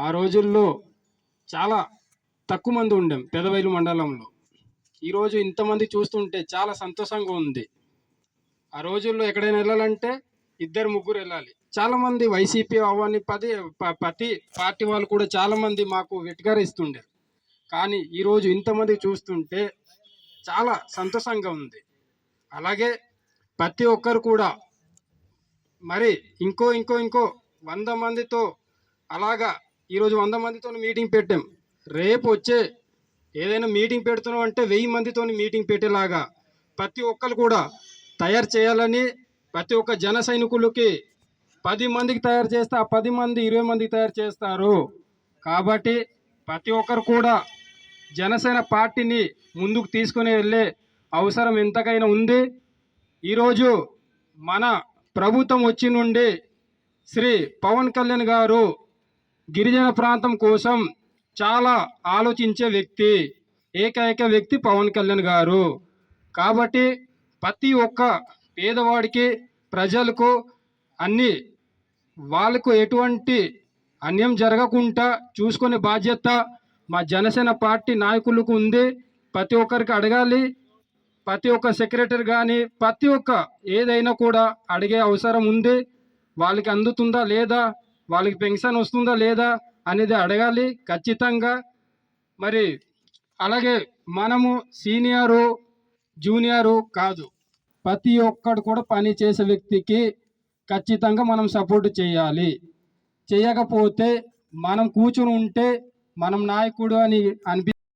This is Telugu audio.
ఆ రోజుల్లో చాలా తక్కువ మంది ఉండాం పెదవైలు మండలంలో. ఈరోజు ఇంతమంది చూస్తుంటే చాలా సంతోషంగా ఉంది. ఆ రోజుల్లో ఎక్కడైనా వెళ్ళాలంటే ఇద్దరు ముగ్గురు వెళ్ళాలి. చాలామంది వైసీపీ అవన్నీ ప్రతి పార్టీ వాళ్ళు కూడా చాలామంది మాకు వెటికరిస్తుండే. కానీ ఈరోజు ఇంతమంది చూస్తుంటే చాలా సంతోషంగా ఉంది. అలాగే ప్రతి ఒక్కరు కూడా మరి ఇంకో ఇంకో ఇంకో 100 మందితో అలాగా ఈరోజు 100 మందితో మీటింగ్ పెట్టాం. రేపు వచ్చే ఏదైనా మీటింగ్ పెడుతున్నాం అంటే 1000 మందితో మీటింగ్ పెట్టేలాగా ప్రతి ఒక్కరు కూడా తయారు చేయాలని, ప్రతి ఒక్క జన సైనికులకి 10 మందికి తయారు చేస్తే ఆ 10 మంది 20 మందికి తయారు చేస్తారు. కాబట్టి ప్రతి ఒక్కరు కూడా జనసేన పార్టీని ముందుకు తీసుకుని వెళ్ళే అవసరం ఎంతకైనా ఉంది. ఈరోజు మన ప్రభుత్వం వచ్చి నుండి శ్రీ పవన్ కళ్యాణ్ గారు గిరిజన ప్రాంతం కోసం చాలా ఆలోచించే వ్యక్తి, ఏకైక వ్యక్తి పవన్ కళ్యాణ్ గారు. కాబట్టి ప్రతి ఒక్క పేదవాడికి ప్రజలకు అన్ని వాళ్ళకు ఎటువంటి అన్యాయం జరగకుండా చూసుకునే బాధ్యత మా జనసేన పార్టీ నాయకులకు ఉంది. ప్రతి ఒక్కరికి అడగాలి. ప్రతి ఒక్క సెక్రటరీ కానీ ప్రతి ఒక్క ఏదైనా కూడా అడిగే అవసరం ఉంది. వాళ్ళకి అందుతుందా లేదా, వాళ్ళకి పెన్షన్ వస్తుందా లేదా అనేది అడగాలి ఖచ్చితంగా. మరి అలాగే మనము సీనియరు జూనియరు కాదు, ప్రతి ఒక్కడు కూడా పని చేసే వ్యక్తికి ఖచ్చితంగా మనం సపోర్ట్ చేయాలి. చేయకపోతే మనం కూర్చుని ఉంటే మనం నాయకుడు అని